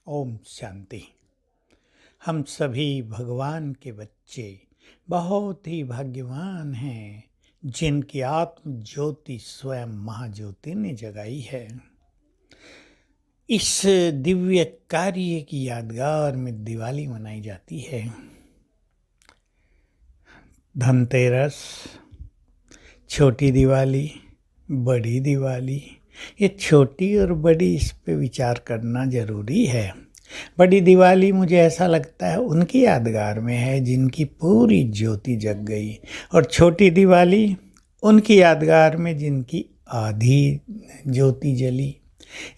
ओम शांति। हम सभी भगवान के बच्चे बहुत ही भाग्यवान हैं जिनकी आत्म ज्योति स्वयं महाज्योति ने जगाई है। इस दिव्य कार्य की यादगार में दिवाली मनाई जाती है। धनतेरस, छोटी दिवाली, बड़ी दिवाली। ये छोटी और बड़ी, इस पे विचार करना जरूरी है। बड़ी दिवाली मुझे ऐसा लगता है उनकी यादगार में है जिनकी पूरी ज्योति जग गई, और छोटी दिवाली उनकी यादगार में जिनकी आधी ज्योति जली।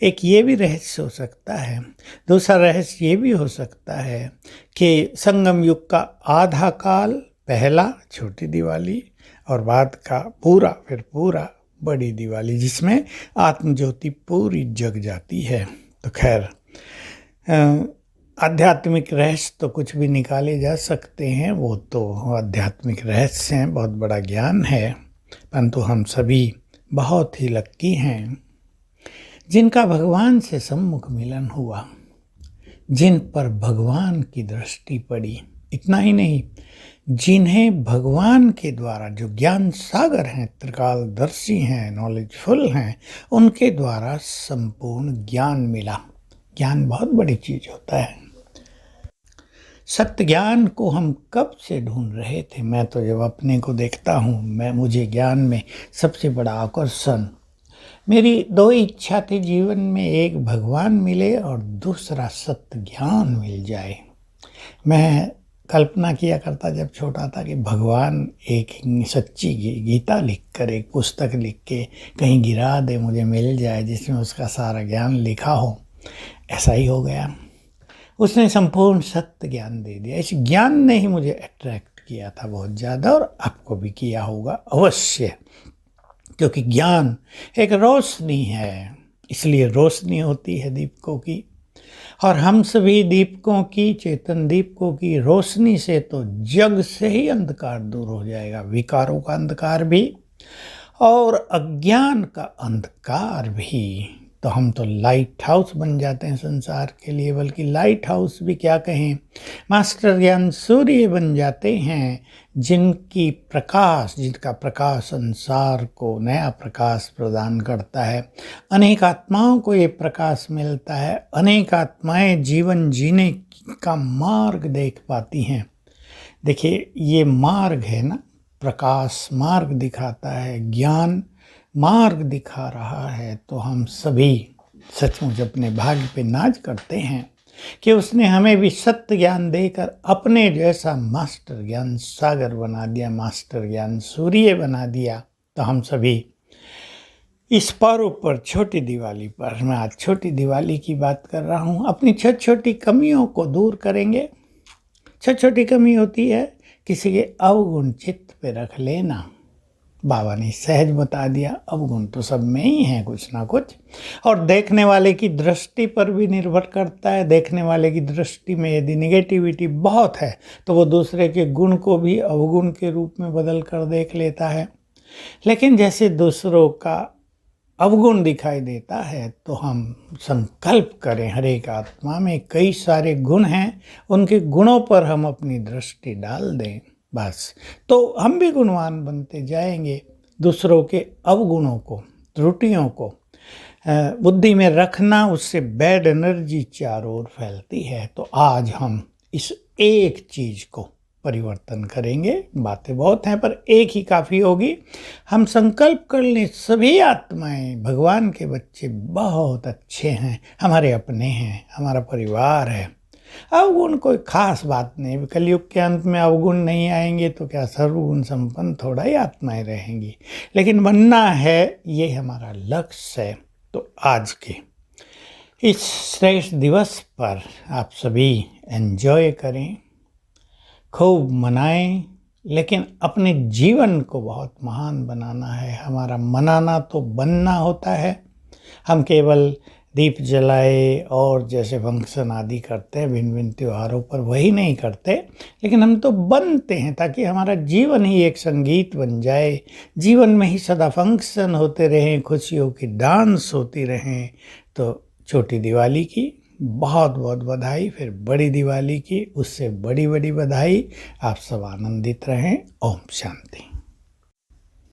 एक ये भी रहस्य हो सकता है। दूसरा रहस्य ये भी हो सकता है कि संगम युग का आधा काल पहला छोटी दिवाली और बाद का पूरा बड़ी दिवाली, जिसमें आत्मज्योति पूरी जग जाती है। तो खैर, आध्यात्मिक रहस्य तो कुछ भी निकाले जा सकते हैं, वो तो आध्यात्मिक रहस्य हैं, बहुत बड़ा ज्ञान है। परंतु हम सभी बहुत ही लक्की हैं जिनका भगवान से सम्मुख मिलन हुआ, जिन पर भगवान की दृष्टि पड़ी। इतना ही नहीं, जिन्हें भगवान के द्वारा, जो ज्ञान सागर हैं, त्रिकालदर्शी हैं, नॉलेजफुल हैं, उनके द्वारा संपूर्ण ज्ञान मिला। ज्ञान बहुत बड़ी चीज होता है। सत्य ज्ञान को हम कब से ढूंढ रहे थे। मैं तो जब अपने को देखता हूँ, मुझे ज्ञान में सबसे बड़ा आकर्षण, मेरी दो इच्छा थी जीवन में, एक भगवान मिले और दूसरा सत्य ज्ञान मिल जाए। मैं कल्पना किया करता जब छोटा था कि भगवान एक सच्ची गीता लिखकर, एक पुस्तक लिख के कहीं गिरा दे, मुझे मिल जाए, जिसमें उसका सारा ज्ञान लिखा हो। ऐसा ही हो गया। उसने संपूर्ण सत्य ज्ञान दे दिया। इस ज्ञान ने ही मुझे अट्रैक्ट किया था बहुत ज़्यादा, और आपको भी किया होगा अवश्य, क्योंकि ज्ञान एक रोशनी है। इसलिए रोशनी होती है दीपकों की, और हम सभी दीपकों की, चेतन दीपकों की रोशनी से तो जग से ही अंधकार दूर हो जाएगा। विकारों का अंधकार भी और अज्ञान का अंधकार भी। तो हम तो लाइट हाउस बन जाते हैं संसार के लिए, बल्कि लाइट हाउस भी क्या कहें, मास्टर ज्ञान सूर्य बन जाते हैं, जिनका प्रकाश संसार को नया प्रकाश प्रदान करता है। अनेक आत्माओं को ये प्रकाश मिलता है। अनेक आत्माएं जीवन जीने का मार्ग देख पाती हैं। देखिए, ये मार्ग है ना, प्रकाश मार्ग दिखाता है, ज्ञान मार्ग दिखा रहा है। तो हम सभी सचमुच अपने भाग्य पे नाज करते हैं कि उसने हमें भी सत्य ज्ञान देकर अपने जैसा मास्टर ज्ञान सागर बना दिया, मास्टर ज्ञान सूर्य बना दिया। तो हम सभी इस पर्व पर, छोटी दिवाली पर, मैं आज छोटी दिवाली की बात कर रहा हूँ, अपनी छोटी छोटी कमियों को दूर करेंगे। छोटी छोटी कमी होती है किसी के अवगुण चित्त पे रख लेना। बाबा ने सहज बता दिया, अवगुण तो सब में ही है कुछ ना कुछ, और देखने वाले की दृष्टि पर भी निर्भर करता है। देखने वाले की दृष्टि में यदि निगेटिविटी बहुत है तो वो दूसरे के गुण को भी अवगुण के रूप में बदल कर देख लेता है। लेकिन जैसे दूसरों का अवगुण दिखाई देता है, तो हम संकल्प करें, हर एक आत्मा में कई सारे गुण हैं, उनके गुणों पर हम अपनी दृष्टि डाल दें, बस तो हम भी गुणवान बनते जाएंगे। दूसरों के अवगुणों को, त्रुटियों को बुद्धि में रखना, उससे बैड एनर्जी चारों ओर फैलती है। तो आज हम इस एक चीज को परिवर्तन करेंगे। बातें बहुत हैं पर एक ही काफ़ी होगी। हम संकल्प कर लें, सभी आत्माएं भगवान के बच्चे बहुत अच्छे हैं, हमारे अपने हैं, हमारा परिवार है। अवगुण कोई खास बात नहीं। कलयुग के अंत में अवगुण नहीं आएंगे तो क्या सर्वगुण संपन्न थोड़ा ही आत्माएं रहेंगी। लेकिन बनना है, ये हमारा लक्ष्य है। तो आज के इस श्रेष्ठ दिवस पर आप सभी एंजॉय करें, खूब मनाएं, लेकिन अपने जीवन को बहुत महान बनाना है। हमारा मनाना तो बनना होता है। हम केवल दीप जलाए और जैसे फंक्शन आदि करते हैं भिन्न भिन्न त्योहारों पर, वही नहीं करते, लेकिन हम तो बनते हैं ताकि हमारा जीवन ही एक संगीत बन जाए। जीवन में ही सदा फंक्शन होते रहें, खुशियों की डांस होती रहें। तो छोटी दिवाली की बहुत बहुत बधाई। फिर बड़ी दिवाली की उससे बड़ी बड़ी बधाई। आप सब आनंदित रहें। ओम शांति।